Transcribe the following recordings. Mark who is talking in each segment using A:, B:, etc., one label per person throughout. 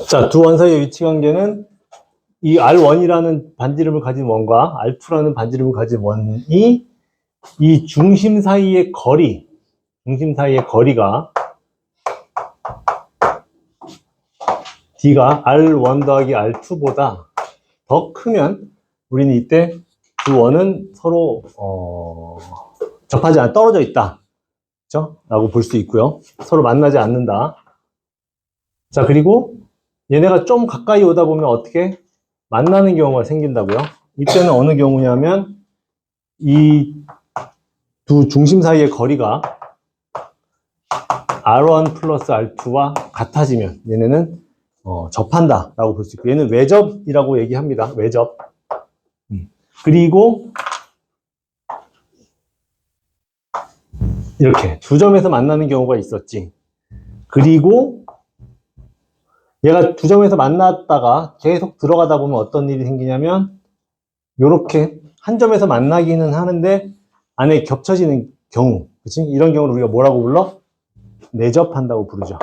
A: 자, 두 원 사이의 위치 관계는 이 R1이라는 반지름을 가진 원과 R2라는 반지름을 가진 원이 이 중심 사이의 거리가 D가 R1 더하기 R2보다 더 크면 우리는 이때 두 원은 서로 접하지 않아 떨어져 있다. 그렇죠? 라고 볼 수 있고요. 서로 만나지 않는다. 자, 그리고 얘네가 좀 가까이 오다 보면 어떻게 만나는 경우가 생긴다고요? 이때는 어느 경우냐면 이 두 중심 사이의 거리가 R1 플러스 R2와 같아지면 얘네는 접한다 라고 볼 수 있고, 얘는 외접이라고 얘기합니다. 외접. 그리고 이렇게 두 점에서 만나는 경우가 있었지. 그리고 얘가 두 점에서 만났다가 계속 들어가다 보면 어떤 일이 생기냐면 이렇게 한 점에서 만나기는 하는데 안에 겹쳐지는 경우, 그치? 이런 경우를 우리가 뭐라고 불러? 내접한다고 부르죠.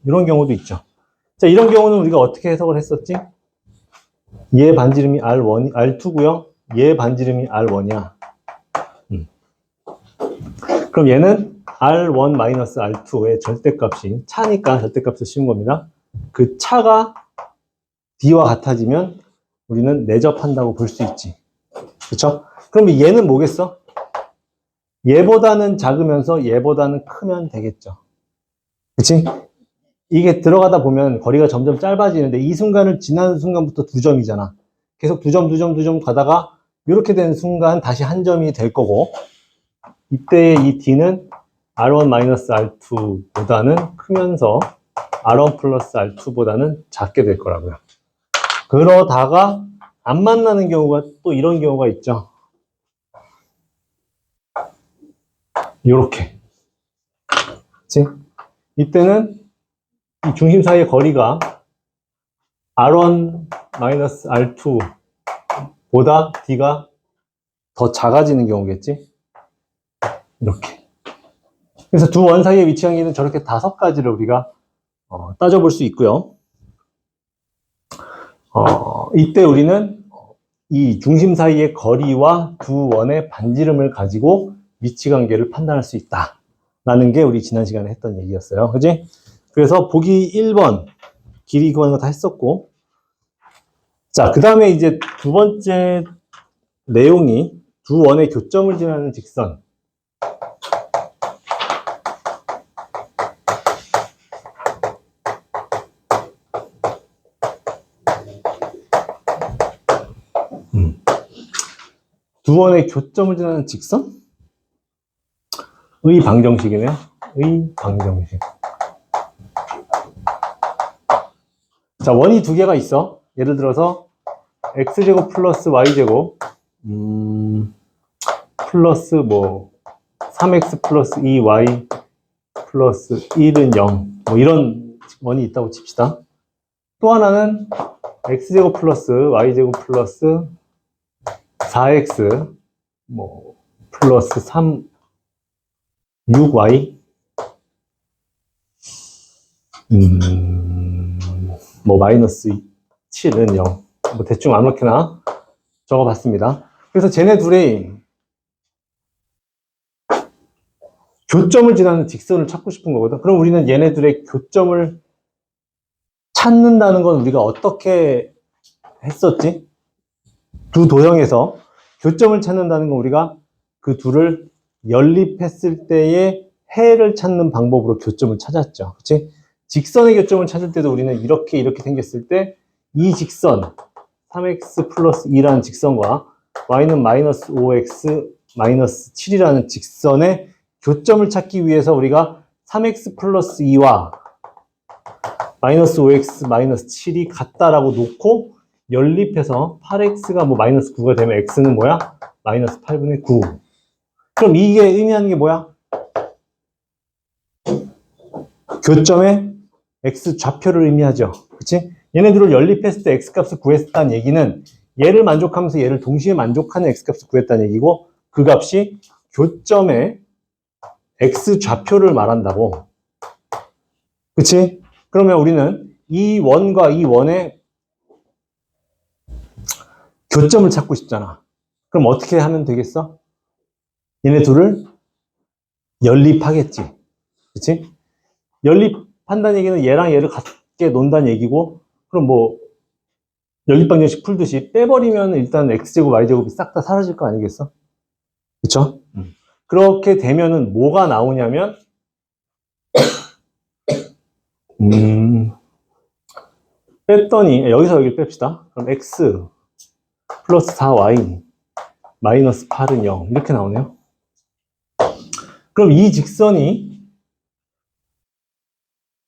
A: 이런 경우도 있죠. 자, 이런 경우는 우리가 어떻게 해석을 했었지? 얘 반지름이 R2고요. 얘 반지름이 R1이야. 그럼 얘는 R1-R2의 절대값이 차니까 절대값을 씌운 겁니다. 그 차가 D와 같아지면 우리는 내접한다고 볼 수 있지. 그쵸? 그럼 얘는 뭐겠어? 얘보다는 작으면서 얘보다는 크면 되겠죠. 그치? 이게 들어가다 보면 거리가 점점 짧아지는데 이 순간을 지나는 순간부터 두 점이잖아. 계속 두 점 가다가 이렇게 된 순간 다시 한 점이 될 거고, 이때의 이 D는 R1-R2보다는 크면서 R1 플러스 R2보다는 작게 될 거라고요. 그러다가 안 만나는 경우가 또 이런 경우가 있죠. 요렇게. 그치? 이때는 이 중심 사이의 거리가 R1-R2보다 D가 더 작아지는 경우겠지? 이렇게. 그래서 두 원 사이의 위치 관계는 저렇게 5가지를 우리가 따져볼 수 있고요. 이때 우리는 이 중심 사이의 거리와 두 원의 반지름을 가지고 위치 관계를 판단할 수 있다 라는 게 우리 지난 시간에 했던 얘기였어요. 그지? 그래서 보기 1번 길이 구하는 거 다 했었고, 자, 그 다음에 이제 두 번째 내용이 두 원의 교점을 지나는 직선. 두 원의 교점을 지나는 직선? 의 방정식이네요. 의 방정식. 자, 원이 두 개가 있어. 예를 들어서 x제곱 플러스 y제곱 플러스 3x 플러스 2y 플러스 1은 0 이런 원이 있다고 칩시다. 또 하나는 x제곱 플러스 y제곱 플러스 4x 플러스 6y 마이너스 7은 0 대충 아무렇게나 적어봤습니다. 그래서 쟤네 둘의 교점을 지나는 직선을 찾고 싶은 거거든. 그럼 우리는 얘네들의 교점을 찾는다는 건 우리가 어떻게 했었지? 두 도형에서 교점을 찾는다는 건 우리가 그 둘을 연립했을 때의 해를 찾는 방법으로 교점을 찾았죠. 그치? 직선의 교점을 찾을 때도 우리는 이렇게 생겼을 때 이 직선 3x 플러스 2라는 직선과 y는 마이너스 5x 마이너스 7이라는 직선의 교점을 찾기 위해서 우리가 3x 플러스 2와 마이너스 5x 마이너스 7이 같다라고 놓고 연립해서 8x가 마이너스 9가 되면 x는 뭐야? 마이너스 8분의 9. 그럼 이게 의미하는 게 뭐야? 교점의 x 좌표를 의미하죠. 그치? 얘네들을 연립했을 때 x값을 구했다는 얘기는 얘를 만족하면서 얘를 동시에 만족하는 x값을 구했다는 얘기고, 그 값이 교점의 x 좌표를 말한다고. 그치? 그러면 우리는 이 원과 이 원의 교점을 찾고 싶잖아. 그럼 어떻게 하면 되겠어? 얘네 둘을 연립하겠지. 그치? 연립한다는 얘기는 얘랑 얘를 같게 논다는 얘기고, 그럼 뭐, 연립방정식 풀듯이 빼버리면 일단 x제곱, y제곱이 싹 다 사라질 거 아니겠어? 그쵸? 그렇게 되면은 뭐가 나오냐면, 뺐더니, 여기서 여기를 뺍시다. 그럼 x 플러스 4y 마이너스 8은 0. 이렇게 나오네요. 그럼 이 직선이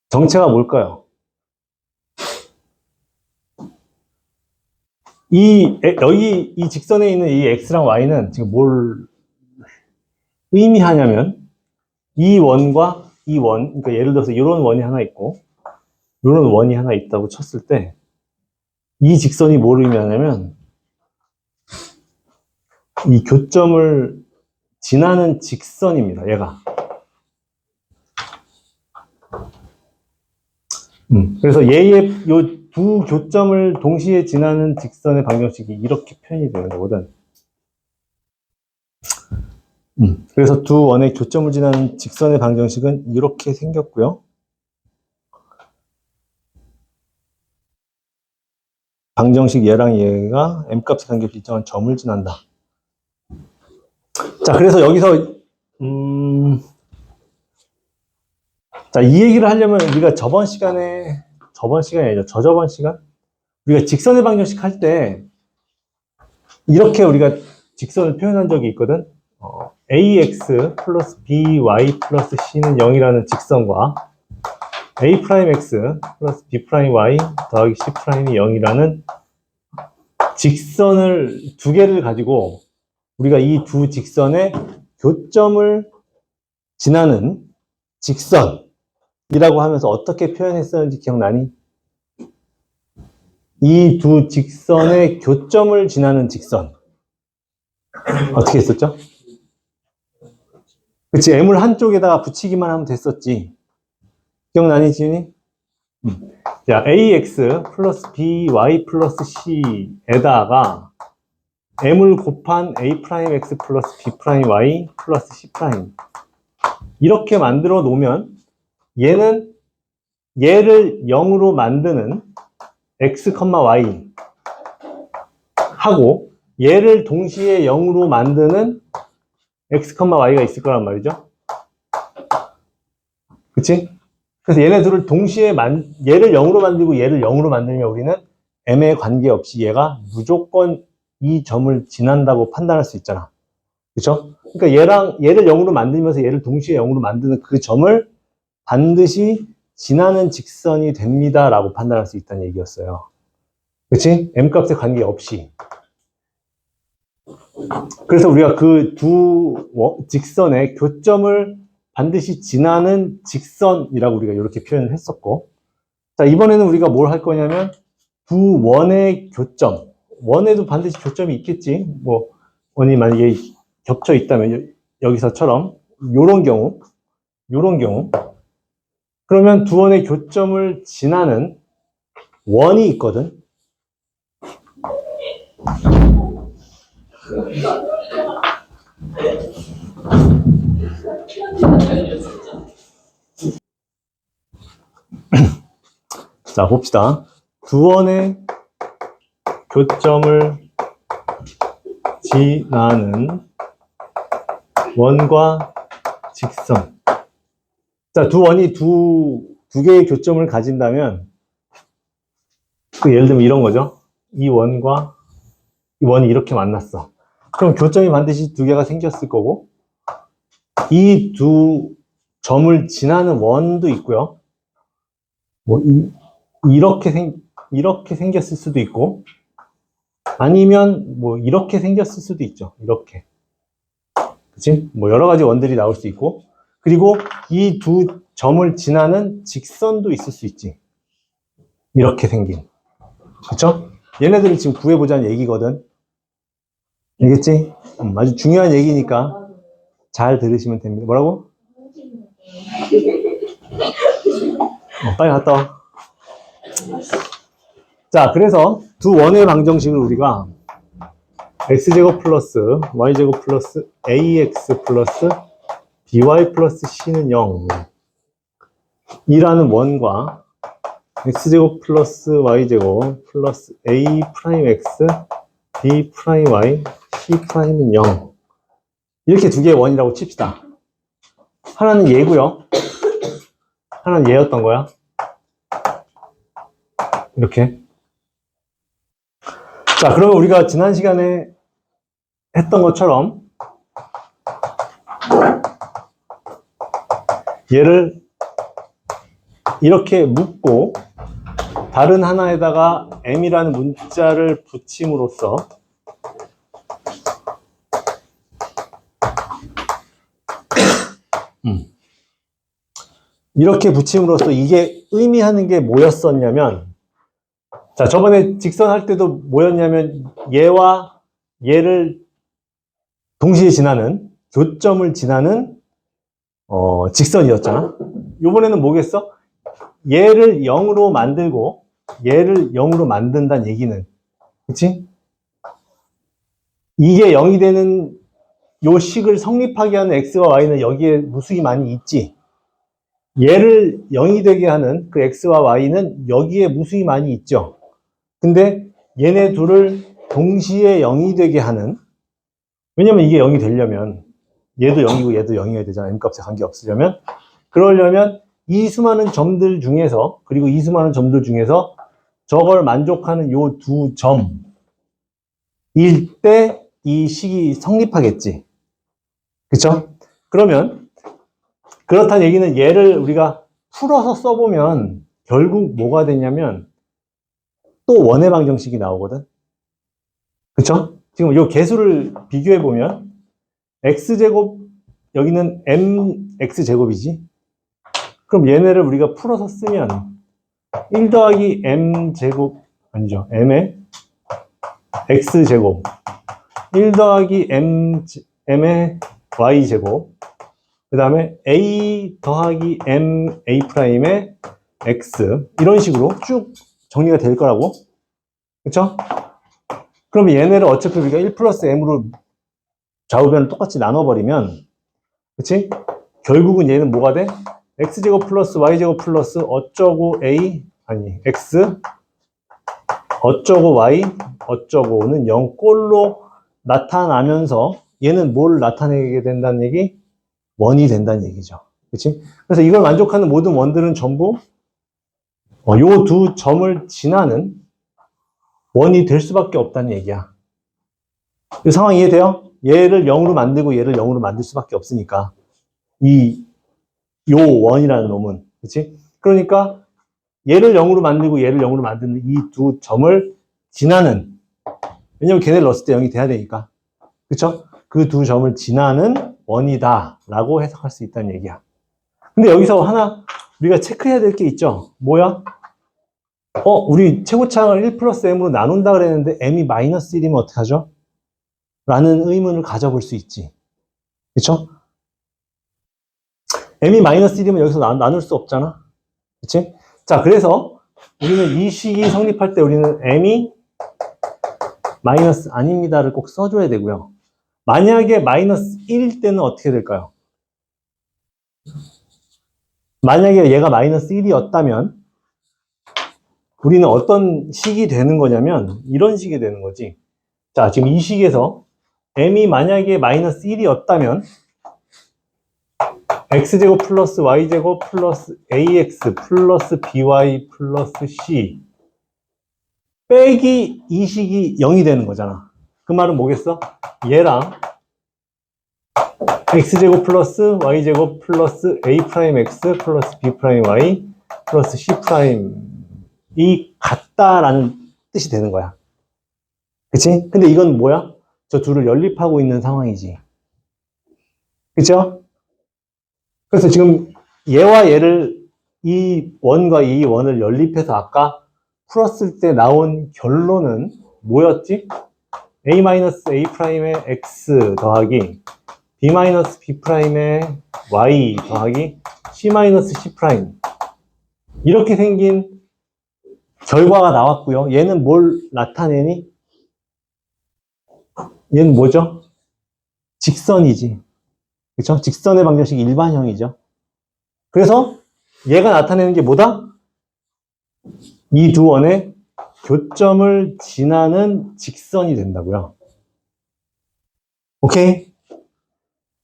A: 정체가 뭘까요? 여기 이 직선에 있는 이 x랑 y는 지금 뭘 의미하냐면, 이 원과 이 원, 그러니까 예를 들어서 이런 원이 하나 있고, 이런 원이 하나 있다고 쳤을 때, 이 직선이 뭘 의미하냐면, 이 교점을 지나는 직선입니다, 얘가. 그래서 얘의 요 두 교점을 동시에 지나는 직선의 방정식이 이렇게 표현이 되는 거거든. 그래서 두 원의 교점을 지나는 직선의 방정식은 이렇게 생겼고요. 방정식 얘랑 얘가 m값에 관계없이 일정한 점을 지난다. 자, 그래서 여기서 자, 이 얘기를 하려면 우리가 저번 시간이 아니죠. 저저번 시간? 우리가 직선의 방정식 할 때 이렇게 우리가 직선을 표현한 적이 있거든. ax 플러스 by 플러스 c는 0이라는 직선과 a'x 플러스 b'y 더하기 c'이 0이라는 직선을 두 개를 가지고 우리가 이 두 직선의 교점을 지나는 직선이라고 하면서 어떻게 표현했었는지 기억나니? 이 두 직선의 교점을 지나는 직선. 어떻게 했었죠? 그치, m을 한쪽에다가 붙이기만 하면 됐었지. 기억나니, 지윤이? 자, ax 플러스 by 플러스 c에다가 m을 곱한 a'x 플러스 b'y 플러스 c' 이렇게 만들어 놓으면 얘는 얘를 0으로 만드는 x, y 하고 얘를 동시에 0으로 만드는 x, y가 있을 거란 말이죠. 그치? 그래서 얘네들을 동시에 얘를 0으로 만들고 얘를 0으로 만들면 우리는 m에 관계없이 얘가 무조건 이 점을 지난다고 판단할 수 있잖아. 그쵸? 그러니까 얘를 0으로 만들면서 얘를 동시에 0으로 만드는 그 점을 반드시 지나는 직선이 됩니다라고 판단할 수 있다는 얘기였어요. 그치? m값에 관계없이. 그래서 우리가 그 두 직선의 교점을 반드시 지나는 직선이라고 우리가 이렇게 표현을 했었고, 자, 이번에는 우리가 뭘 할 거냐면 두 원의 교점, 원에도 반드시 교점이 있겠지. 뭐 원이 만약에 겹쳐 있다면 여기서처럼 요런 경우 그러면 두 원의 교점을 지나는 원이 있거든. 자, 봅시다. 두 원의 교점을 지나는 원과 직선. 자, 두 원이 두 개의 교점을 가진다면, 그 예를 들면 이런 거죠. 이 원과 이 원이 이렇게 만났어. 그럼 교점이 반드시 두 개가 생겼을 거고, 이 두 점을 지나는 원도 있고요. 뭐, 이렇게 생겼을 수도 있고, 아니면 뭐, 이렇게 생겼을 수도 있죠. 이렇게. 그치? 뭐, 여러 가지 원들이 나올 수 있고, 그리고 이 두 점을 지나는 직선도 있을 수 있지. 이렇게 생긴. 그쵸? 얘네들을 지금 구해보자는 얘기거든. 알겠지? 아주 중요한 얘기니까 잘 들으시면 됩니다. 뭐라고? 빨리 갔다 와. 자, 그래서 두 원의 방정식을 우리가 x제곱 플러스 y제곱 플러스 ax 플러스 by 플러스 c는 0 이라는 원과 x제곱 플러스 y제곱 플러스 a 프라임 x b 프라임 y c 프라임은 0 이렇게 두 개의 원이라고 칩시다. 하나는 얘고요. 하나는 얘였던 거야. 이렇게. 자, 그러면 우리가 지난 시간에 했던 것처럼 얘를 이렇게 묶고 다른 하나에다가 m이라는 문자를 붙임으로써 이렇게 붙임으로써 이게 의미하는 게 뭐였었냐면, 자, 저번에 직선할 때도 뭐였냐면 얘와 얘를 동시에 지나는, 교점을 지나는 직선이었잖아. 이번에는 뭐겠어? 얘를 0으로 만들고 얘를 0으로 만든다는 얘기는, 그치? 이게 0이 되는 요 식을 성립하게 하는 x와 y는 여기에 무수히 많이 있지. 얘를 0이 되게 하는 그 x와 y는 여기에 무수히 많이 있죠. 근데 얘네 둘을 동시에 0이 되게 하는, 왜냐면 이게 0이 되려면 얘도 0이고 얘도 0이어야 되잖아. m값에 관계없으려면. 그러려면 이 수많은 점들 중에서, 그리고 이 수많은 점들 중에서 저걸 만족하는 요 두 점일 때 이 식이 성립하겠지. 그쵸? 그러면 그렇다는 얘기는 얘를 우리가 풀어서 써보면 결국 뭐가 되냐면 또 원의 방정식이 나오거든. 그쵸? 지금 요 개수를 비교해보면 x제곱, 여기는 mx제곱이지. 그럼 얘네를 우리가 풀어서 쓰면 1 더하기 m제곱, 아니죠. m의 x제곱 1 더하기 m의 y제곱 그 다음에 a 더하기 m a 프라임의 x 이런 식으로 쭉 정리가 될 거라고. 그쵸? 그러면 얘네를 어차피 우리가 1 플러스 m으로 좌우변을 똑같이 나눠버리면, 그치? 결국은 얘는 뭐가 돼? x제곱 플러스 y제곱 플러스 어쩌고 a, 아니 x 어쩌고 y 어쩌고는 0꼴로 나타나면서 얘는 뭘 나타내게 된다는 얘기? 원이 된다는 얘기죠. 그치? 그래서 이걸 만족하는 모든 원들은 전부 요 두 점을 지나는 원이 될 수밖에 없다는 얘기야. 이 상황 이해돼요? 얘를 0으로 만들고 얘를 0으로 만들 수밖에 없으니까 요 원이라는 놈은, 그치? 그러니까 얘를 0으로 만들고 얘를 0으로 만드는 이 두 점을 지나는, 왜냐면 걔네를 넣었을 때 0이 돼야 되니까. 그쵸? 그 두 점을 지나는 원이다 라고 해석할 수 있다는 얘기야. 근데 여기서 하나 우리가 체크해야 될 게 있죠. 뭐야? 우리 최고차항을 1 플러스 m으로 나눈다 그랬는데 m이 마이너스 1이면 어떡하죠? 라는 의문을 가져볼 수 있지. 그쵸? m이 마이너스 1이면 여기서 나눌 수 없잖아. 그치? 자, 그래서 우리는 이 식이 성립할 때 우리는 m이 마이너스 아닙니다를 꼭 써줘야 되고요. 만약에 마이너스 1일 때는 어떻게 될까요? 만약에 얘가 마이너스 1이었다면 우리는 어떤 식이 되는 거냐면 이런 식이 되는 거지. 자, 지금 이 식에서 m이 만약에 마이너스 1이었다면 x제곱 플러스 y제곱 플러스 ax 플러스 by 플러스 c 빼기 이 식이 0이 되는 거잖아. 그 말은 뭐겠어? 얘랑 x제곱 플러스 y제곱 플러스 a 프라임 x 플러스 b 프라임 y 플러스 c 프라임이 같다라는 뜻이 되는 거야. 그치? 근데 이건 뭐야? 저 둘을 연립하고 있는 상황이지. 그쵸? 그래서 지금 얘와 얘를 이 원과 이 원을 연립해서 아까 풀었을 때 나온 결론은 뭐였지? a-a 프라임의 x 더하기 b-b'의 y 더하기 c-c' 이렇게 생긴 결과가 나왔고요. 얘는 뭘 나타내니? 얘는 뭐죠? 직선이지. 그렇죠? 직선의 방정식이 일반형이죠. 그래서 얘가 나타내는 게 뭐다? 이 두 원의 교점을 지나는 직선이 된다고요. 오케이?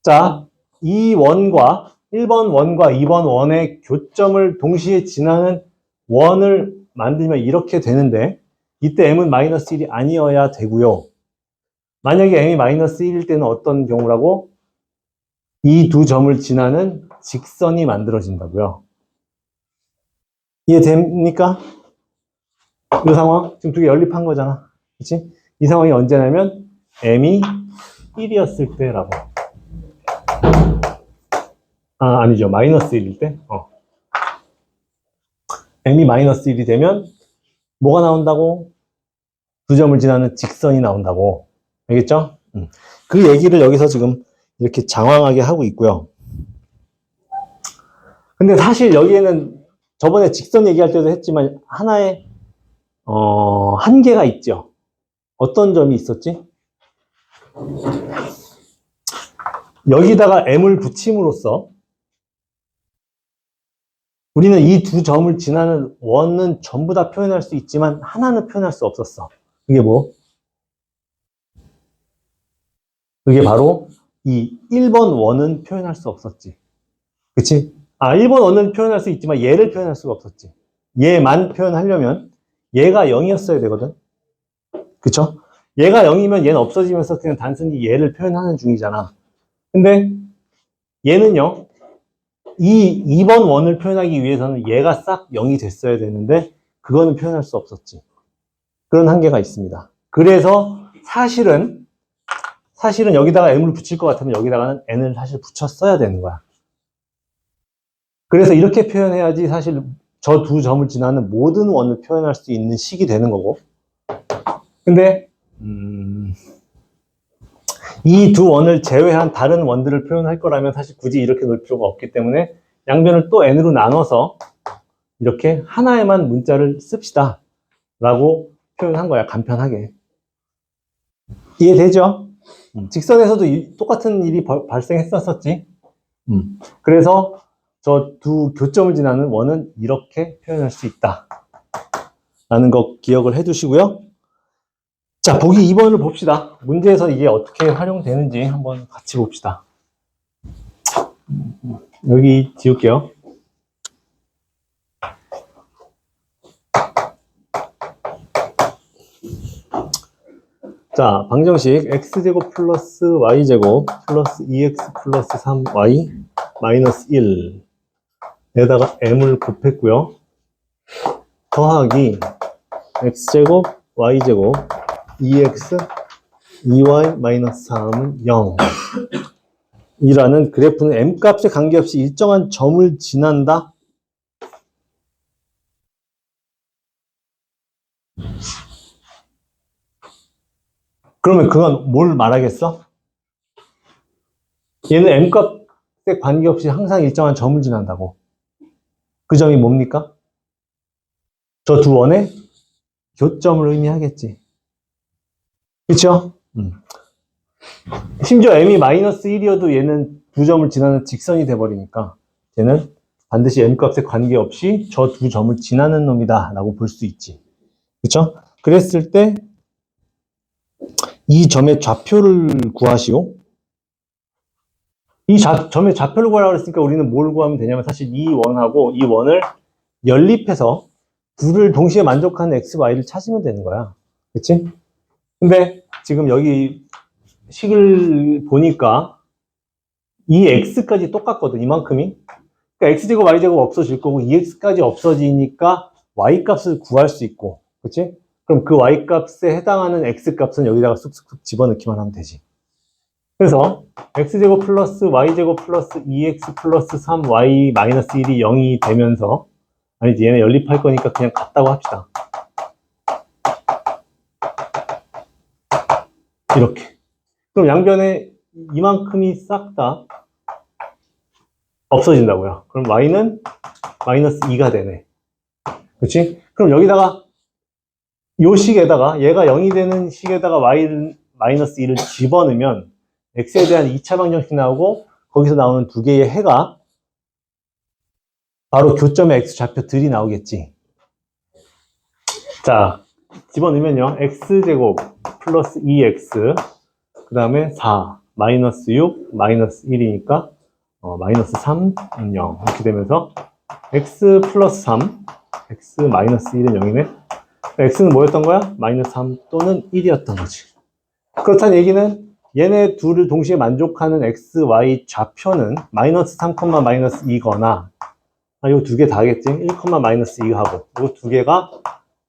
A: 자, 이 원과 1번 원과 2번 원의 교점을 동시에 지나는 원을 만들면 이렇게 되는데 이때 m은 마이너스 1이 아니어야 되고요. 만약에 m이 마이너스 1일 때는 어떤 경우라고? 이 두 점을 지나는 직선이 만들어진다고요. 이해됩니까? 이 상황? 지금 두 개 연립한 거잖아. 그치? 이 상황이 언제냐면 m이 1이었을 때라고. 아니죠. 마이너스 1일 때. m이 마이너스 1이 되면 뭐가 나온다고? 두 점을 지나는 직선이 나온다고. 알겠죠? 그 얘기를 여기서 지금 이렇게 장황하게 하고 있고요. 근데 사실 여기에는 저번에 직선 얘기할 때도 했지만 하나의 한계가 있죠. 어떤 점이 있었지? 여기다가 m을 붙임으로써 우리는 이 두 점을 지나는 원은 전부 다 표현할 수 있지만 하나는 표현할 수 없었어. 그게 뭐? 그게 바로 이 1번 원은 표현할 수 없었지. 그치? 1번 원은 표현할 수 있지만 얘를 표현할 수가 없었지. 얘만 표현하려면 얘가 0이었어야 되거든. 그쵸? 얘가 0이면 얘는 없어지면서 그냥 단순히 얘를 표현하는 중이잖아. 근데 얘는요, 이 2번 원을 표현하기 위해서는 얘가 싹 0이 됐어야 되는데 그거는 표현할 수 없었지. 그런 한계가 있습니다. 그래서 사실은 여기다가 m을 붙일 것 같으면 여기다가는 n을 사실 붙였어야 되는 거야. 그래서 이렇게 표현해야지 사실 저 두 점을 지나는 모든 원을 표현할 수 있는 식이 되는 거고. 근데 이 두 원을 제외한 다른 원들을 표현할 거라면 사실 굳이 이렇게 놓을 필요가 없기 때문에 양변을 또 n으로 나눠서 이렇게 하나에만 문자를 씁시다 라고 표현한 거야. 간편하게. 이해되죠? 직선에서도 똑같은 일이 발생했었지. 그래서 저 두 교점을 지나는 원은 이렇게 표현할 수 있다 라는 거 기억을 해 두시고요. 자, 보기 2번을 봅시다. 문제에서 이게 어떻게 활용되는지 한번 같이 봅시다. 여기 지울게요. 자, 방정식 x제곱 플러스 y제곱 플러스 2x 플러스 3y 마이너스 1에다가 m을 곱했고요. 더하기 x제곱 y제곱 2x 2y 마이너스 3은 0 이라는 그래프는 m값에 관계없이 일정한 점을 지난다. 그러면 그건 뭘 말하겠어? 얘는 m값에 관계없이 항상 일정한 점을 지난다고. 그 점이 뭡니까? 저 두 원의 교점을 의미하겠지. 그쵸? 심지어 m이 마이너스 1이어도 얘는 두 점을 지나는 직선이 돼버리니까 얘는 반드시 m값에 관계없이 저 두 점을 지나는 놈이다 라고 볼 수 있지. 그쵸? 그랬을 때 이 점의 좌표를 구하시오. 이 점의 좌표를 구하라고 했으니까 우리는 뭘 구하면 되냐면 사실 이 원하고 이 원을 연립해서 둘을 동시에 만족하는 x, y를 찾으면 되는 거야. 그치? 근데 지금 여기 식을 보니까 이 x까지 똑같거든, 이만큼이. 그러니까 x제곱, y제곱 없어질 거고 2x까지 없어지니까 y값을 구할 수 있고, 그치? 그럼 그 y값에 해당하는 x값은 여기다가 쑥쑥 집어넣기만 하면 되지. 그래서 x제곱 플러스 y제곱 플러스 2x 플러스 3y 마이너스 1이 0이 되면서 아니지, 얘네 연립할 거니까 그냥 같다고 합시다. 이렇게. 그럼 양변에 이만큼이 싹 다 없어진다고요. 그럼 y는 마이너스 2가 되네. 그렇지? 그럼 여기다가 요 식에다가 얘가 0이 되는 식에다가 y 마이너스 2를 집어넣으면 x에 대한 2차 방정식 나오고 거기서 나오는 두 개의 해가 바로 교점의 x좌표들이 나오겠지. 자, 집어넣으면요. x제곱 플러스 2x 그 다음에 4 마이너스 6 마이너스 1이니까 마이너스 3 0 이렇게 되면서 x 플러스 3 x 마이너스 1은 0이네. x는 뭐였던 거야? 마이너스 3 또는 1이었던 거지. 그렇다는 얘기는 얘네 둘을 동시에 만족하는 x, y 좌표는 마이너스 3, 마이너스 2거나 이거 두 개 다겠지? 1, 마이너스 2하고 이거 두 개가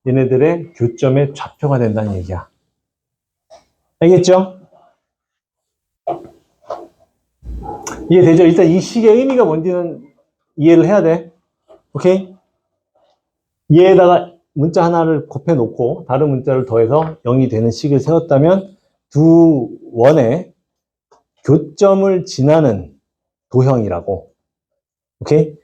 A: 얘네들의 교점의 좌표가 된다는 얘기야. 알겠죠? 이해되죠? 일단 이 식의 의미가 뭔지는 이해를 해야 돼. 오케이? 얘에다가 문자 하나를 곱해놓고 다른 문자를 더해서 0이 되는 식을 세웠다면 두 원의 교점을 지나는 도형이라고. 오케이?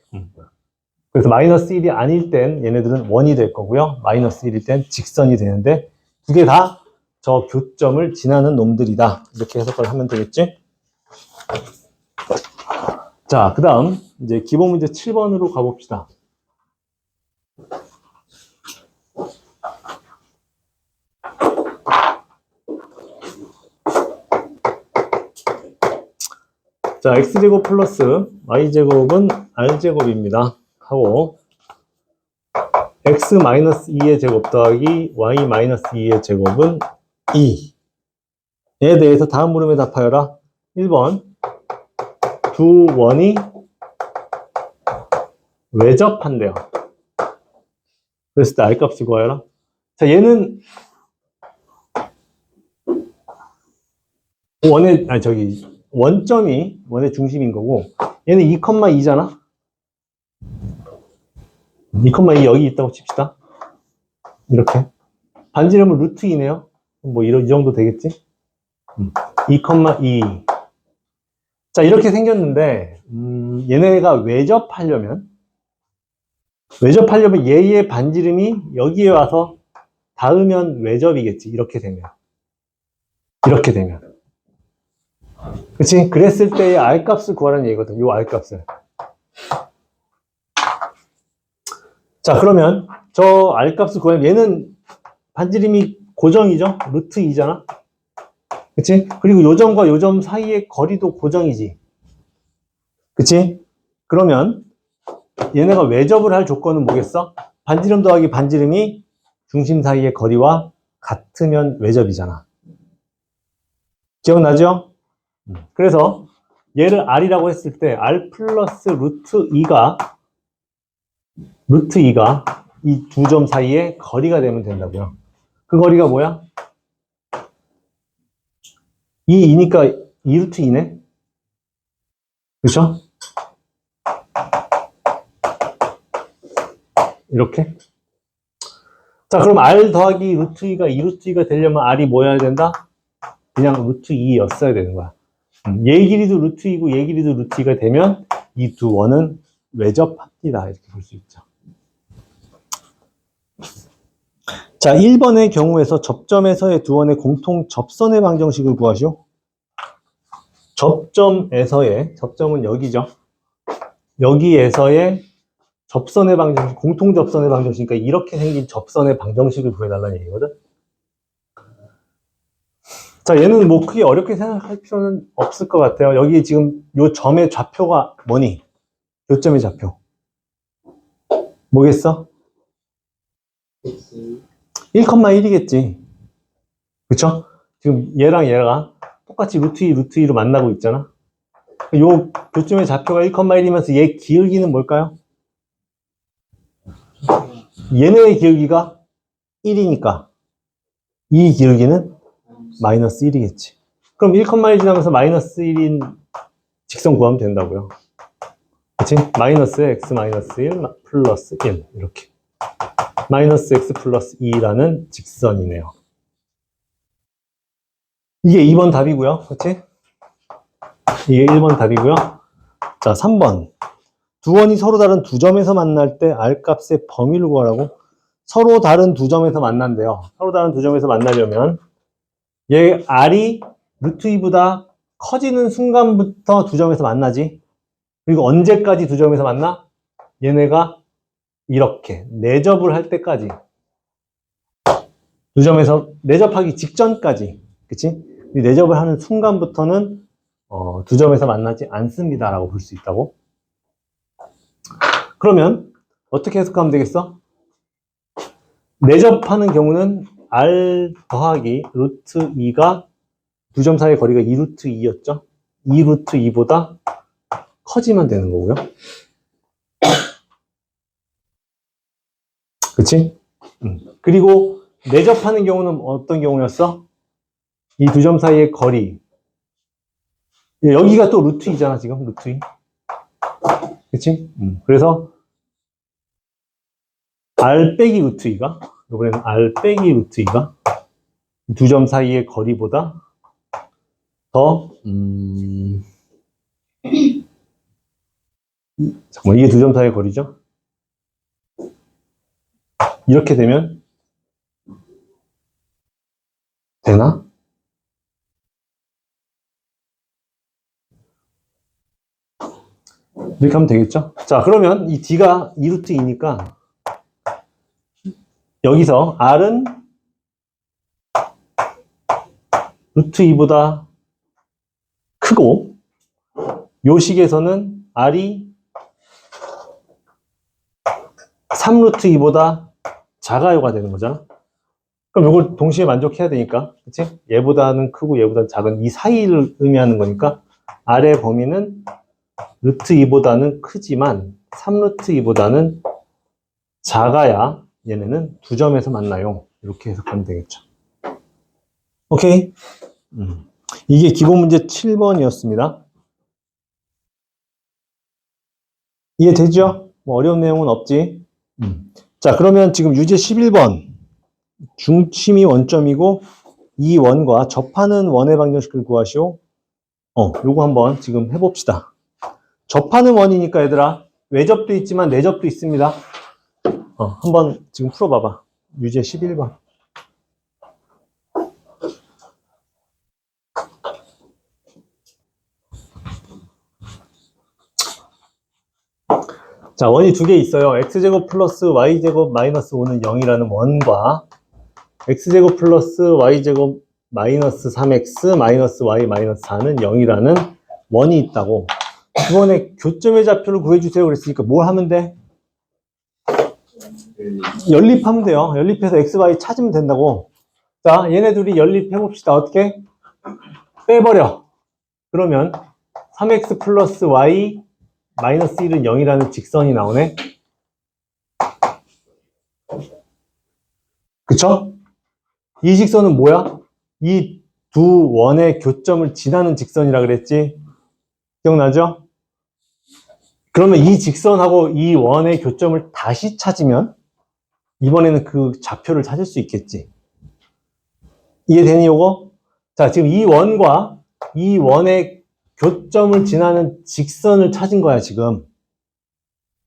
A: 그래서 마이너스 1이 아닐 땐 얘네들은 원이 될 거고요. 마이너스 1일 땐 직선이 되는데 두 개 다 저 교점을 지나는 놈들이다. 이렇게 해석을 하면 되겠지? 자, 그 다음 이제 기본 문제 7번으로 가봅시다. 자, x제곱 플러스 y제곱은 r제곱입니다. 하고 x 마이너스 2의 제곱 더하기 y 마이너스 2의 제곱은 2에 대해서 다음 물음에 답하여라. 1번 두 원이 외접한대요. 그랬을 때 r값을 구하여라. 자, 얘는 원점이 원의 중심인 거고 얘는 2,2잖아. 2,2 여기 있다고 칩시다. 이렇게 반지름은 루트 2네요. 뭐 이 정도 되겠지? 2,2 자, 이렇게 생겼는데 얘네가 외접하려면 얘의 반지름이 여기에 와서 닿으면 외접이겠지. 이렇게 되면 그치? 그랬을 때의 r값을 구하라는 얘기거든. 요 r값을. 자, 그러면 저 r값을 구하면 얘는 반지름이 고정이죠? 루트 2잖아? 그치? 그리고 요점과 요점 사이의 거리도 고정이지. 그치? 그러면 얘네가 외접을 할 조건은 뭐겠어? 반지름 더하기 반지름이 중심 사이의 거리와 같으면 외접이잖아. 기억나죠? 그래서 얘를 r이라고 했을 때 r 플러스 루트 2가 이 두 점 사이의 거리가 되면 된다고요. 그 거리가 뭐야? 2니까 2루트 2네? 그쵸? 이렇게. 자, 그럼 r 더하기 루트 2가 2루트 2가 되려면 r이 뭐여야 된다? 그냥 루트 2였어야 되는 거야. 얘 길이도 루트 2고 얘 길이도 루트 2가 되면 이 두 원은 외접합니다. 이렇게 볼 수 있죠. 자, 1번의 경우에서 접점에서의 두 원의 공통 접선의 방정식을 구하시오. 접점은 여기죠. 여기에서의 접선의 방정식, 공통 접선의 방정식이니까 이렇게 생긴 접선의 방정식을 구해달라는 얘기거든. 자, 얘는 뭐 크게 어렵게 생각할 필요는 없을 것 같아요. 여기 지금 요 점의 좌표가 뭐니? 요점의 좌표. 뭐겠어? 1,1이겠지. 그쵸? 지금 얘랑 얘가 똑같이 루트 2, 루트 2로 만나고 있잖아. 요 교점의 좌표가 1,1이면서 얘 기울기는 뭘까요? 얘네의 기울기가 1이니까 이 기울기는 마이너스 1이겠지. 그럼 1,1 지나면서 마이너스 1인 직선 구하면 된다고요. 그치? 마이너스 x 마이너스 1 플러스 1 이렇게. 마이너스 x 플러스 2라는 직선이네요. 이게 2번 답이고요. 그치? 이게 1번 답이고요. 자, 3번. 두 원이 서로 다른 두 점에서 만날 때 R 값의 범위를 구하라고. 서로 다른 두 점에서 만난대요. 서로 다른 두 점에서 만나려면 얘 R이 루트 2보다 커지는 순간부터 두 점에서 만나지. 그리고 언제까지 두 점에서 만나? 얘네가 이렇게 내접을 할 때까지. 두 점에서 내접하기 직전까지. 그치? 내접을 하는 순간부터는 두 점에서 만나지 않습니다. 라고 볼 수 있다고. 그러면 어떻게 해석하면 되겠어? 내접하는 경우는 R 더하기 루트 2가 두 점 사이의 거리가 2 루트 2였죠? 2 루트 2보다 커지면 되는 거고요. 그치? 그리고 내접하는 경우는 어떤 경우였어? 이 두 점 사이의 거리. 여기가 또 루트 2잖아, 지금. 루트 2. 그치? 그래서 R 빼기 루트 2가, 이번에는 R 빼기 루트 2가 두 점 사이의 거리보다 더, 잠깐만, 이게 두 점 사이의 거리죠? 이렇게 되면 되나? 이렇게 하면 되겠죠? 자, 그러면 이 D가 2 루트 2니까 여기서 R은 루트 2보다 크고 요 식에서는 R이 3 루트 2보다 작아요가 되는 거잖아. 그럼 이걸 동시에 만족해야 되니까, 그치? 얘보다는 크고 얘보다는 작은 이 사이를 의미하는 거니까 R의 범위는 루트 2보다는 크지만 3 루트 2보다는 작아야 얘네는 두 점에서 만나요. 이렇게 해석하면 되겠죠. 오케이? 이게 기본 문제 7번이었습니다. 이해되죠? 뭐 어려운 내용은 없지? 자, 그러면 지금 유제 11번. 중심이 원점이고 이 원과 접하는 원의 방정식을 구하시오. 요거 한번 지금 해봅시다. 접하는 원이니까 얘들아 외접도 있지만 내접도 있습니다. 한번 지금 풀어봐봐. 유제 11번. 자, 원이 두 개 있어요. x제곱 플러스 y제곱 마이너스 5는 0이라는 원과 x제곱 플러스 y제곱 마이너스 3x 마이너스 y 마이너스 4는 0이라는 원이 있다고. 이번에 교점의 좌표를 구해주세요 그랬으니까 뭘 하면 돼? 연립하면 돼요. 연립해서 x, y 찾으면 된다고. 자, 얘네 둘이 연립해봅시다. 어떻게? 빼버려. 그러면 3x 플러스 y 마이너스 1은 0이라는 직선이 나오네. 그쵸? 이 직선은 뭐야? 이 두 원의 교점을 지나는 직선이라 그랬지? 기억나죠? 그러면 이 직선하고 이 원의 교점을 다시 찾으면 이번에는 그 좌표를 찾을 수 있겠지. 이해되니 요거? 자, 지금 이 원과 이 원의 교점을 지나는 직선을 찾은 거야, 지금.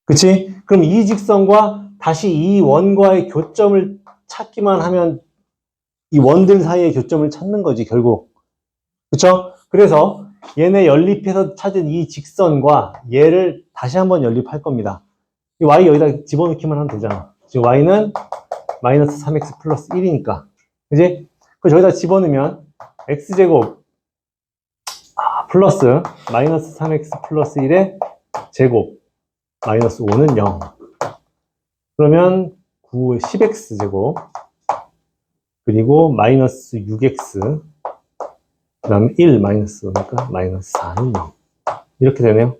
A: 그치? 그럼 이 직선과 다시 이 원과의 교점을 찾기만 하면 이 원들 사이의 교점을 찾는 거지, 결국. 그쵸? 그래서 얘네 연립해서 찾은 이 직선과 얘를 다시 한번 연립할 겁니다. 이 y 여기다 집어넣기만 하면 되잖아. 지금 y는 마이너스 3x 플러스 1이니까. 그지? 그 저기다 집어넣으면 x제곱 플러스 마이너스 3x 플러스 1의 제곱 마이너스 5는 0. 그러면 9, 10x 제곱 그리고 마이너스 6x 그 다음에 1 마이너스 5니까 마이너스 4는 0. 이렇게 되네요.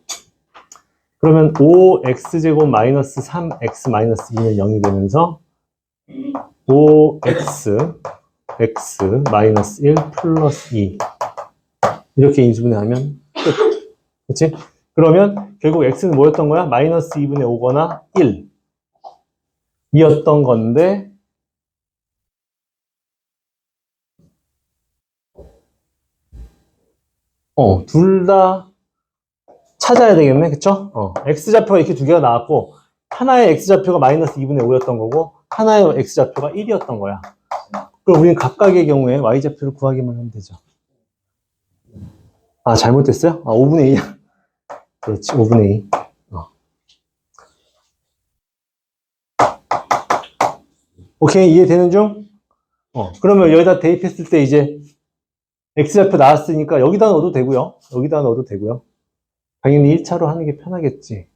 A: 그러면 5x제곱 마이너스 3x 마이너스 2는 0이 되면서 5x x 마이너스 1 플러스 2 이렇게 인수분해하면 끝. 그치? 그러면 결국 x는 뭐였던 거야? 마이너스 2분의 5거나 1 이었던 건데 둘 다 찾아야 되겠네. 그쵸? x좌표가 이렇게 두 개가 나왔고, 하나의 x좌표가 마이너스 2분의 5였던 거고, 하나의 x좌표가 1이었던 거야. 그럼 우리는 각각의 경우에 y좌표를 구하기만 하면 되죠. 아, 잘못됐어요? 5분의 2야. 그렇지, 5분의 2. 오케이, 이해되는 중? 그러면 여기다 대입했을 때 이제 x좌표 나왔으니까 여기다 넣어도 되고요. 여기다 넣어도 되고요. 당연히 1차로 하는 게 편하겠지.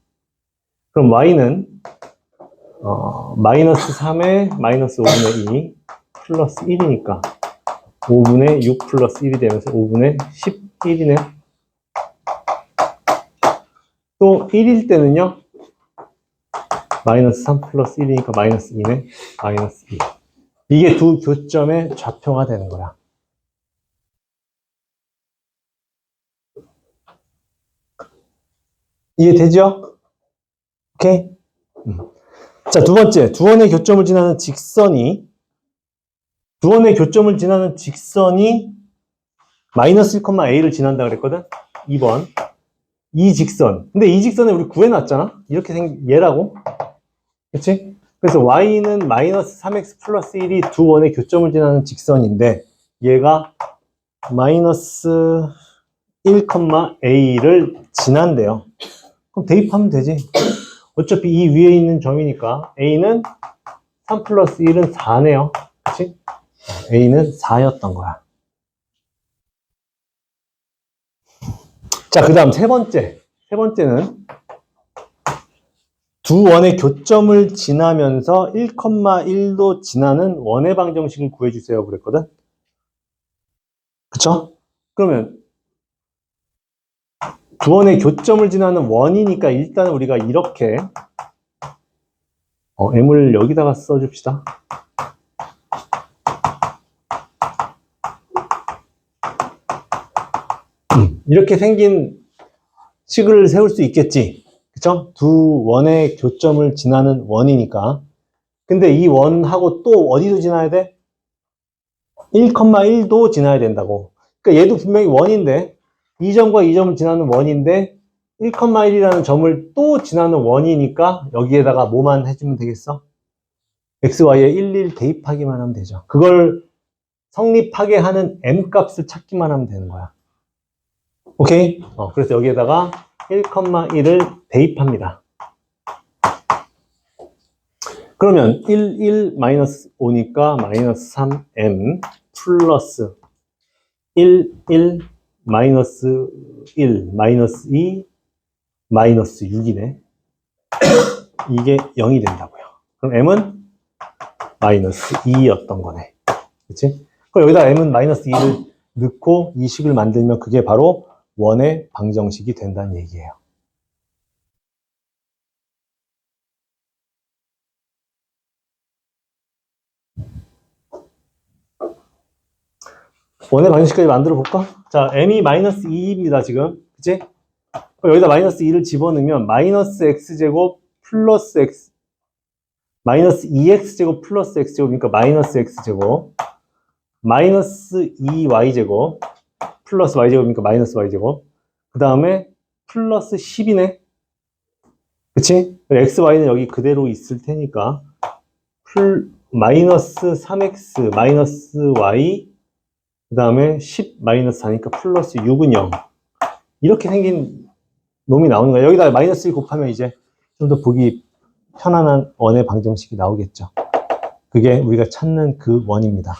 A: 그럼 y는 마이너스 3에 마이너스 5분의 2 플러스 1이니까 5분의 6 플러스 1이 되면서 5분의 11이네. 또 1일 때는요. 마이너스 3 플러스 1이니까 마이너스 2네. 마이너스 2. 이게 두 교점의 좌표가 되는 거야. 이해되죠? 오케이? 자, 두 번째. 두 원의 교점을 지나는 직선이 마이너스 1,a를 지난다 그랬거든? 2번. 이 직선. 근데 이 직선을 우리 구해놨잖아? 이렇게 생긴 얘라고. 그치? 그래서 y는 마이너스 3x 플러스 1이 두 원의 교점을 지나는 직선인데 얘가 마이너스 1,a를 지난대요. 그럼 대입하면 되지. 어차피 이 위에 있는 점이니까 a는 3 플러스 1은 4네요. 그치? a는 4였던 거야. 자, 그 다음 세 번째는 두 원의 교점을 지나면서 1,1도 지나는 원의 방정식을 구해주세요. 그랬거든? 그쵸? 그러면 두 원의 교점을 지나는 원이니까 일단 우리가 이렇게 m을 여기다가 써줍시다. 이렇게 생긴 식을 세울 수 있겠지. 그쵸? 두 원의 교점을 지나는 원이니까. 근데 이 원하고 또 어디도 지나야 돼? 1,1도 지나야 된다고. 그러니까 얘도 분명히 원인데 이 점과 이 점을 지나는 원인데 1,1이라는 점을 또 지나는 원이니까 여기에다가 뭐만 해주면 되겠어? xy에 11 대입하기만 하면 되죠. 그걸 성립하게 하는 m 값을 찾기만 하면 되는 거야. 오케이? 그래서 여기에다가 1,1을 대입합니다. 그러면 1 마이너스 5니까 마이너스 3m 플러스 1 마이너스 1 마이너스 2 마이너스 6이네. 이게 0이 된다고요. 그럼 m은 마이너스 2였던 거네. 그치? 그럼 여기다 m은 마이너스 2를 넣고 이 식을 만들면 그게 바로 원의 방정식이 된다는 얘기예요. 원의 방정식까지 만들어 볼까? 자, m이 마이너스 2입니다, 지금. 그치? 그럼 여기다 마이너스 2를 집어넣으면 마이너스 x제곱 플러스 x 마이너스 2x제곱 플러스 x제곱이니까 마이너스 x제곱 마이너스 2y제곱 플러스 y제곱이니까 마이너스 y제곱 그 다음에 플러스 10이네. 그치? x, y는 여기 그대로 있을 테니까 마이너스 3x 마이너스 y 그 다음에 10 마이너스 4니까 플러스 6은 0 이렇게 생긴 놈이 나오는 거야. 여기다 마이너스 1 곱하면 이제 좀 더 보기 편안한 원의 방정식이 나오겠죠. 그게 우리가 찾는 그 원입니다.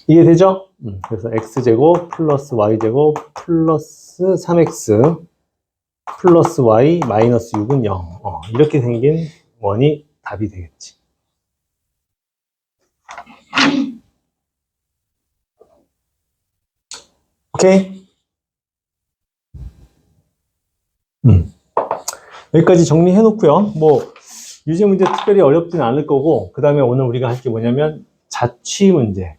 A: 이해되죠? 그래서 x제곱 플러스 y제곱 플러스 3x 플러스 y 마이너스 6은 0 이렇게 생긴 원이 답이 되겠지. 오케이? 여기까지 정리해 놓고요. 뭐 유제 문제 특별히 어렵지는 않을 거고 그 다음에 오늘 우리가 할 게 뭐냐면 자취 문제.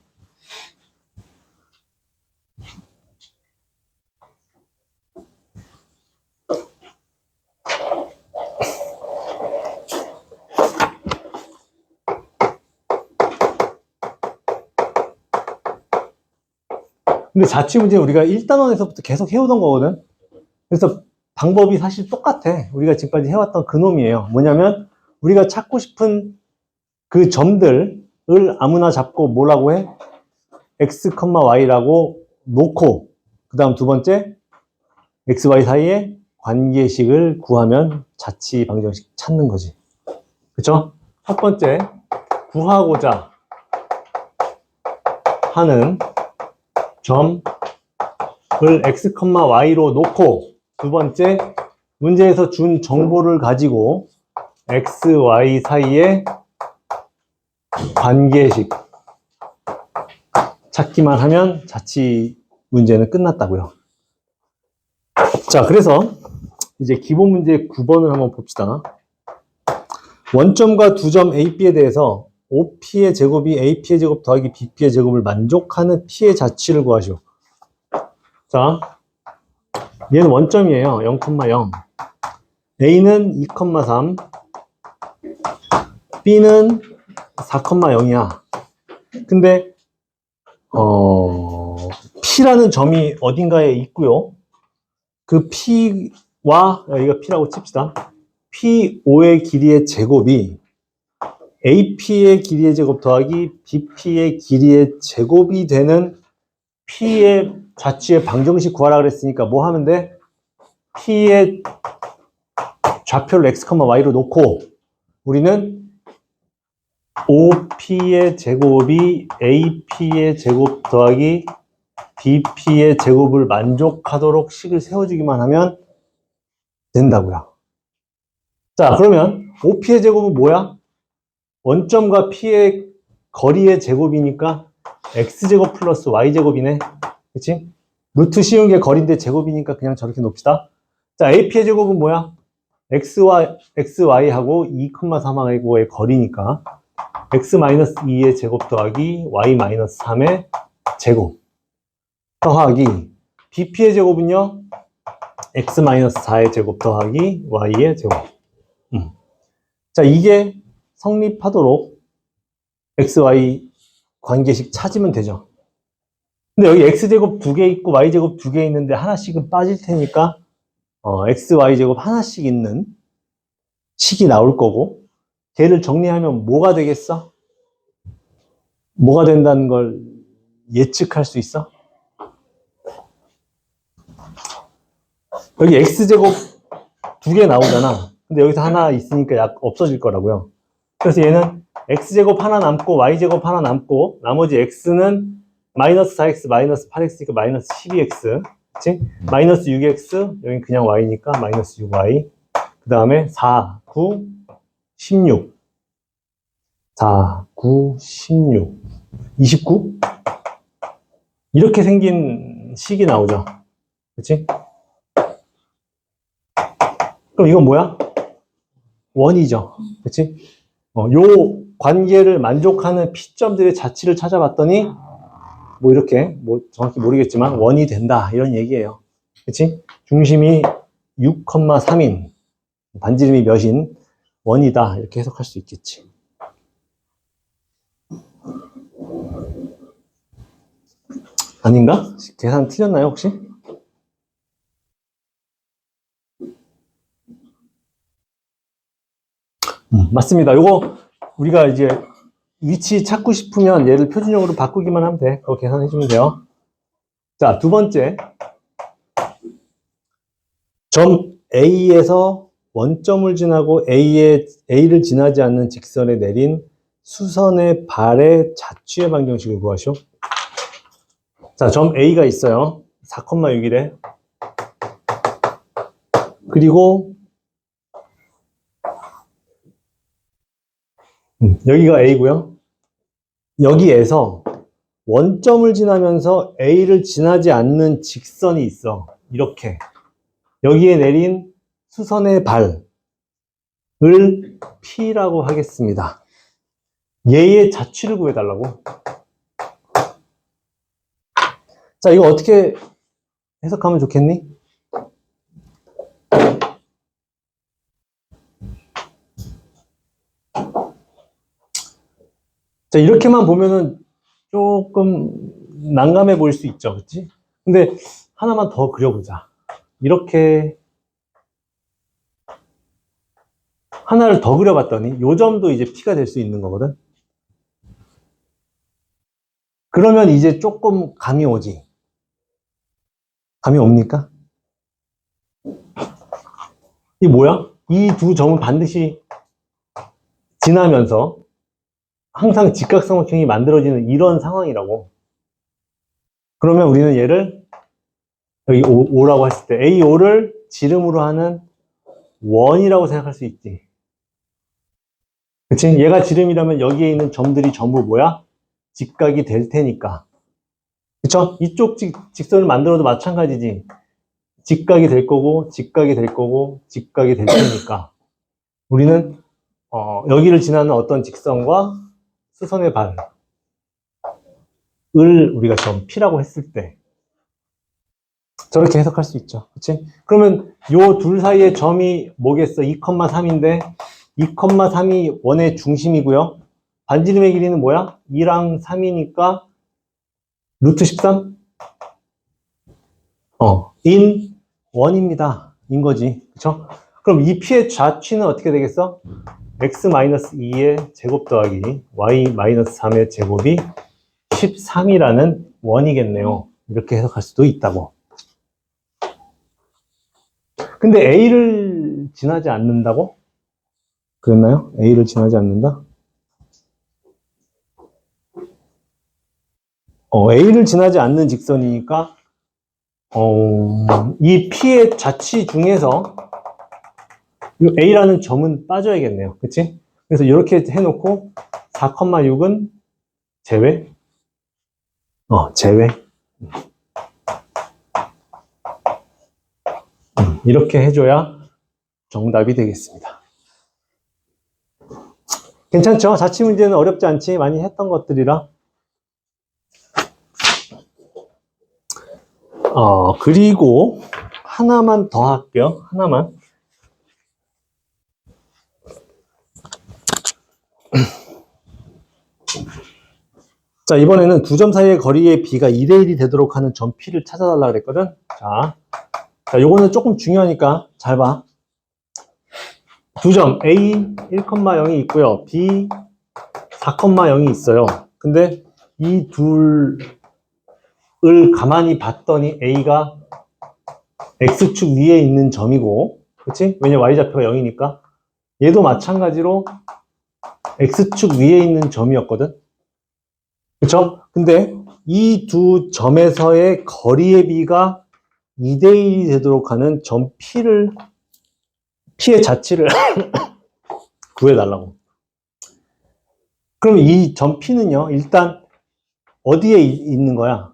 A: 근데 자취 문제는 우리가 1단원에서부터 계속 해오던 거거든. 그래서 방법이 사실 똑같아. 우리가 지금까지 해왔던 그 놈이에요. 뭐냐면 우리가 찾고 싶은 그 점들을 아무나 잡고 뭐라고 해? x, y라고 놓고 그 다음 두 번째 x, y 사이에 관계식을 구하면 자취 방정식 찾는 거지. 그쵸? 첫 번째 구하고자 하는 점을 x, y로 놓고 두 번째 문제에서 준 정보를 가지고 x, y 사이에 관계식 찾기만 하면 자취 문제는 끝났다고요. 자, 그래서 이제 기본 문제 9번을 한번 봅시다. 원점과 두 점 A, B에 대해서 OP의 제곱이 AP의 제곱 더하기 BP의 제곱을 만족하는 P의 자취를 구하시오. 자, 얘는 원점이에요. 0,0. A는 2,3, B는 4,0이야. 근데 P라는 점이 어딘가에 있고요. 그 P와 여기가 P라고 칩시다. P5의 길이의 제곱이 AP의 길이의 제곱 더하기 BP의 길이의 제곱이 되는 P의 자취의 방정식 구하라 그랬으니까 뭐 하면 돼? P의 좌표를 x, y로 놓고 우리는 OP의 제곱이 AP의 제곱 더하기 BP의 제곱을 만족하도록 식을 세워주기만 하면 된다고요. 자, 그러면 OP의 제곱은 뭐야? 원점과 P의 거리의 제곱이니까 X제곱 플러스 Y제곱이네. 그치? 루트 씌운 게 거리인데 제곱이니까 그냥 저렇게 놓읍시다. 자, AP의 제곱은 뭐야? XY하고 2,3하고의 거리니까 X-2의 제곱 더하기 Y-3의 제곱 더하기 BP의 제곱은요? X-4의 제곱 더하기 Y의 제곱. 자, 이게 성립하도록 XY 관계식 찾으면 되죠. 근데 여기 X제곱 2개 있고 Y제곱 2개 있는데 하나씩은 빠질 테니까 XY제곱 하나씩 있는 식이 나올 거고 걔를 정리하면 뭐가 되겠어? 뭐가 된다는 걸 예측할 수 있어? 여기 X제곱 2개 나오잖아. 근데 여기서 하나 있으니까 없어질 거라고요. 그래서 얘는 X제곱 하나 남고 Y제곱 하나 남고 나머지 X는 마이너스 4X, 마이너스 8X니까 마이너스 12X. 그치? 마이너스 6X, 여기 그냥 Y니까 마이너스 6Y. 그 다음에 4, 9, 16. 4, 9, 16. 29? 이렇게 생긴 식이 나오죠. 그치? 그럼 이건 뭐야? 원이죠. 그치? 요 관계를 만족하는 P점들의 자취를 찾아봤더니 뭐 이렇게 뭐 정확히 모르겠지만 원이 된다 이런 얘기예요. 그치? 중심이 6,3인 반지름이 몇인 원이다 이렇게 해석할 수 있겠지. 아닌가? 계산 틀렸나요 혹시? 맞습니다. 요거 우리가 이제 위치 찾고 싶으면 얘를 표준형으로 바꾸기만 하면 돼. 그거 계산해 주면 돼요. 자, 두 번째. 점 A에서 원점을 지나고 A를 지나지 않는 직선에 내린 수선의 발의 자취의 방정식을 구하시오. 자, 점 A가 있어요. 4,6이래. 그리고 여기가 A고요. 여기에서 원점을 지나면서 A를 지나지 않는 직선이 있어. 이렇게. 여기에 내린 수선의 발을 P라고 하겠습니다. 얘의 자취를 구해달라고. 자, 이거 어떻게 해석하면 좋겠니? 자, 이렇게만 보면은 조금 난감해 보일 수 있죠, 그치? 근데 하나만 더 그려보자. 이렇게 하나를 더 그려봤더니 요 점도 이제 P가 될 수 있는 거거든. 그러면 이제 조금 감이 오지. 감이 옵니까? 이 뭐야? 이 두 점은 반드시 지나면서 항상 직각삼각형이 만들어지는 이런 상황이라고. 그러면 우리는 얘를 여기 O라고 했을 때 AO를 지름으로 하는 원이라고 생각할 수 있지. 그치? 얘가 지름이라면 여기에 있는 점들이 전부 뭐야? 직각이 될 테니까. 그쵸? 이쪽 직선을 만들어도 마찬가지지. 직각이 될 거고, 직각이 될 거고, 직각이 될 테니까. 우리는 여기를 지나는 어떤 직선과 수선의 발을 우리가 점 P라고 했을 때 저렇게 해석할 수 있죠. 그치? 그러면 요 둘 사이의 점이 뭐겠어? 2,3인데 2,3이 원의 중심이고요. 반지름의 길이는 뭐야? 2랑 3이니까 루트 13? 인 원입니다. 인 거지. 그쵸? 그럼 이 P의 좌취는 어떻게 되겠어? x-2의 제곱 더하기 y-3의 제곱이 13이라는 원이겠네요. 이렇게 해석할 수도 있다고. 근데 A를 지나지 않는다고? 그랬나요? A를 지나지 않는다? A를 지나지 않는 직선이니까 이 P의 좌치 중에서 이 A라는 점은 빠져야겠네요. 그치? 그래서 이렇게 해놓고 4,6은 제외? 제외. 이렇게 해줘야 정답이 되겠습니다. 괜찮죠? 자취 문제는 어렵지 않지? 많이 했던 것들이라. 그리고 하나만 더 할게요. 하나만. 자, 이번에는 두 점 사이의 거리의 B가 2대1이 되도록 하는 점 P를 찾아달라 그랬거든? 자, 요거는 조금 중요하니까 잘 봐. 두 점 A 1,0이 있고요. B 4,0이 있어요. 근데 이 둘을 가만히 봤더니 A가 X축 위에 있는 점이고, 그치? 왜냐면 Y좌표가 0이니까. 얘도 마찬가지로 X축 위에 있는 점이었거든? 그쵸? 근데 이 두 점에서의 거리의 B가 2대1이 되도록 하는 점 P의 자치를 구해달라고. 그럼 이 점 P는요, 일단 어디에 있는 거야?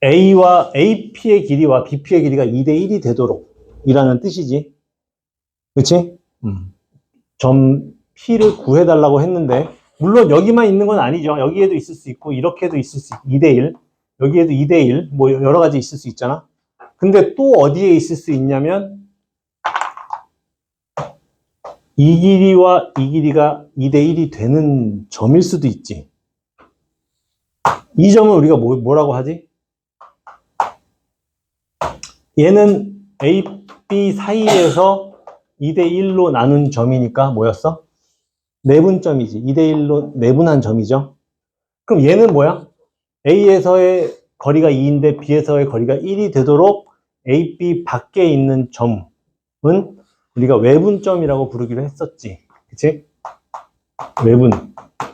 A: AP의 길이와 BP의 길이가 2대1이 되도록 이라는 뜻이지. 그치? 점 P를 구해달라고 했는데, 물론 여기만 있는 건 아니죠. 여기에도 있을 수 있고, 이렇게도 있을 수 있고, 2대1. 여기에도 2대1, 뭐 여러 가지 있을 수 있잖아. 근데 또 어디에 있을 수 있냐면, 이 길이와 이 길이가 2대1이 되는 점일 수도 있지. 이 점은 우리가 뭐라고 하지? 얘는 A, B 사이에서 2대1로 나눈 점이니까 뭐였어? 내분점이지. 2대1로 내분한 점이죠. 그럼 얘는 뭐야? A에서의 거리가 2인데 B에서의 거리가 1이 되도록 A, B 밖에 있는 점은 우리가 외분점이라고 부르기로 했었지. 그치? 외분.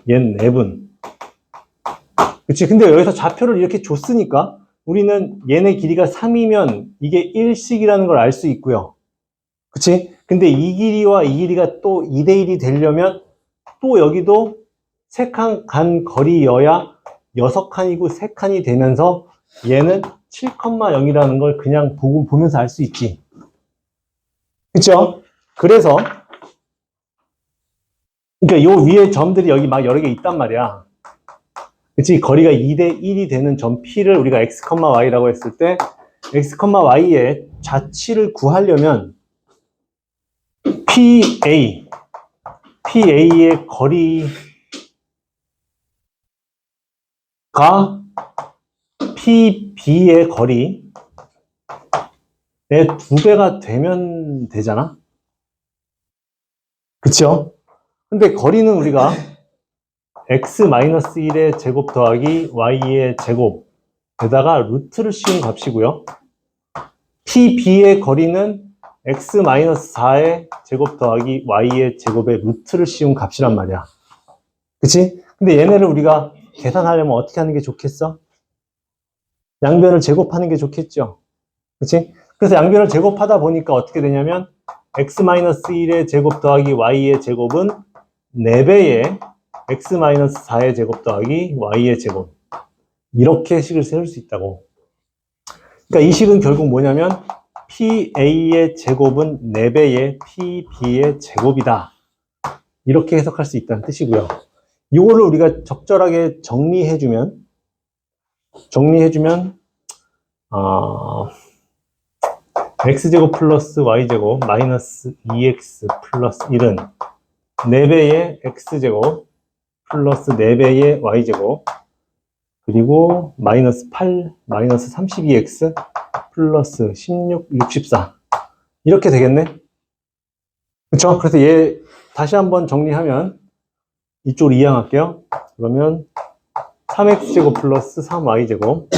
A: 얘는 내분. 그치? 근데 여기서 좌표를 이렇게 줬으니까 우리는 얘네 길이가 3이면 이게 1씩이라는 걸 알 수 있고요. 그치? 근데 이 길이와 이 길이가 또 2대1이 되려면 또 여기도 3칸 간 거리여야 6칸이고 3칸이 되면서 얘는 7,0이라는 걸 그냥 보면서 알 수 있지. 그쵸? 그래서 그러니까 요 위에 점들이 여기 막 여러 개 있단 말이야. 그치? 거리가 2대1이 되는 점 P를 우리가 x, y라고 했을 때 x, y의 좌치를 구하려면 PA PA의 거리가 PB의 거리의 2배가 되면 되잖아. 그쵸? 근데 거리는 우리가 x-1의 제곱 더하기 y의 제곱에다가 루트를 씌운 값이고요. PB의 거리는 x-4의 제곱 더하기 y의 제곱에 루트를 씌운 값이란 말이야. 그치? 근데 얘네를 우리가 계산하려면 어떻게 하는 게 좋겠어? 양변을 제곱하는 게 좋겠죠? 그치? 그래서 양변을 제곱하다 보니까 어떻게 되냐면 x-1의 제곱 더하기 y의 제곱은 4배의 x-4의 제곱 더하기 y의 제곱, 이렇게 식을 세울 수 있다고. 그러니까 이 식은 결국 뭐냐면 PA의 제곱은 4배의 PB의 제곱이다, 이렇게 해석할 수 있다는 뜻이고요. 이거를 우리가 적절하게 정리해주면 x제곱 플러스 y제곱 마이너스 2x 플러스 1은 4배의 x제곱 플러스 4배의 y제곱 그리고 마이너스 8, 마이너스 32x 플러스 16, 64 이렇게 되겠네. 그쵸? 그래서 얘 다시 한번 정리하면 이쪽으로 이항할게요. 그러면 3x제곱 플러스 3y제곱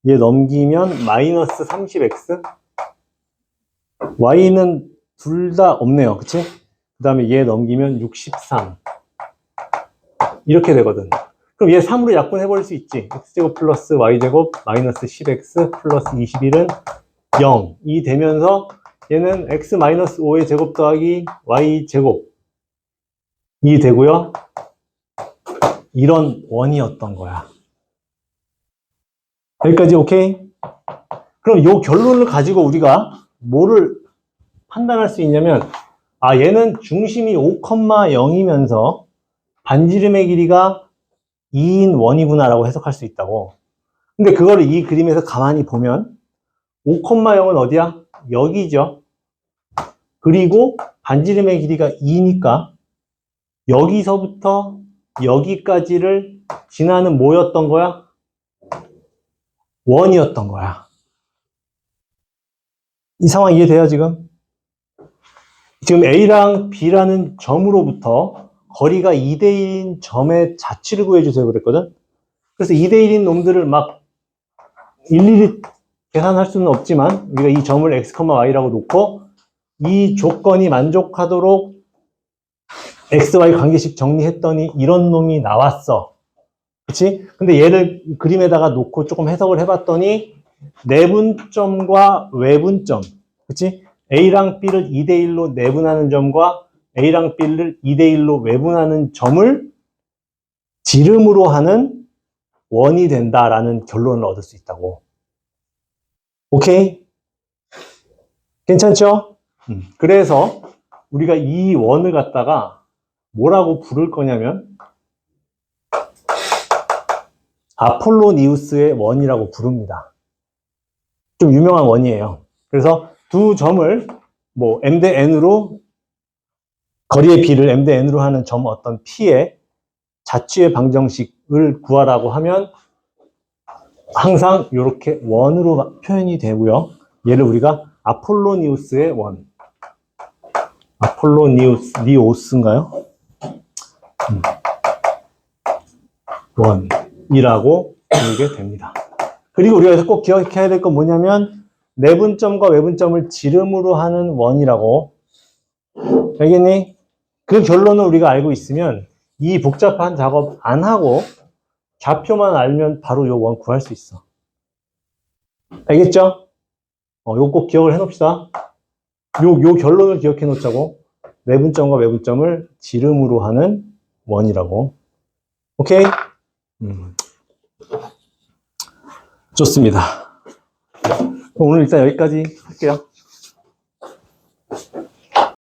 A: 얘 넘기면 마이너스 30x y는 둘 다 없네요. 그치? 그 다음에 얘 넘기면 63 이렇게 되거든. 그럼 얘 3으로 약분해버릴 수 있지. x제곱 플러스 y제곱 마이너스 10x 플러스 21은 0이 되면서 얘는 x-5의 제곱 더하기 y제곱 이 되고요. 이런 원이었던 거야. 여기까지 오케이? 그럼 이 결론을 가지고 우리가 뭐를 판단할 수 있냐면 얘는 중심이 5,0이면서 반지름의 길이가 2인 원이구나 라고 해석할 수 있다고. 근데 그거를 이 그림에서 가만히 보면 5,0은 어디야? 여기죠. 그리고 반지름의 길이가 2니까 여기서부터 여기까지를 지나는 뭐였던 거야? 원이었던 거야. 이 상황 이해돼요, 지금? 지금 A랑 B라는 점으로부터 거리가 2대1인 점의 자취를 구해주세요 그랬거든? 그래서 2대1인 놈들을 막 일일이 계산할 수는 없지만 우리가 이 점을 x, y라고 놓고 이 조건이 만족하도록 x, y 관계식 정리했더니 이런 놈이 나왔어. 그치? 근데 얘를 그림에다가 놓고 조금 해석을 해봤더니 내분점과 외분점, 그치? A랑 B를 2대1로 내분하는 점과 A랑 B를 2대1로 외분하는 점을 지름으로 하는 원이 된다라는 결론을 얻을 수 있다고. 오케이? 괜찮죠? 그래서 우리가 이 원을 갖다가 뭐라고 부를 거냐면 아폴로니우스의 원이라고 부릅니다. 좀 유명한 원이에요. 그래서 두 점을 뭐 m 대 n으로 거리의 b를 m 대 n으로 하는 점 어떤 p의 자취의 방정식을 구하라고 하면 항상 이렇게 원으로 표현이 되고요. 얘를 우리가 아폴로니우스의 원, 니오스인가요? 원이라고 부르게 됩니다. 그리고 우리가 여기서 꼭 기억해야 될 건 뭐냐면 내분점과 외분점을 지름으로 하는 원이라고. 알겠니? 그 결론을 우리가 알고 있으면 이 복잡한 작업 안 하고 좌표만 알면 바로 요 원 구할 수 있어. 알겠죠? 요거 꼭 기억을 해놓읍시다. 요 결론을 기억해 놓자고. 내분점과 외분점을 지름으로 하는 원이라고. 오케이? 좋습니다. 오늘 일단 여기까지 할게요.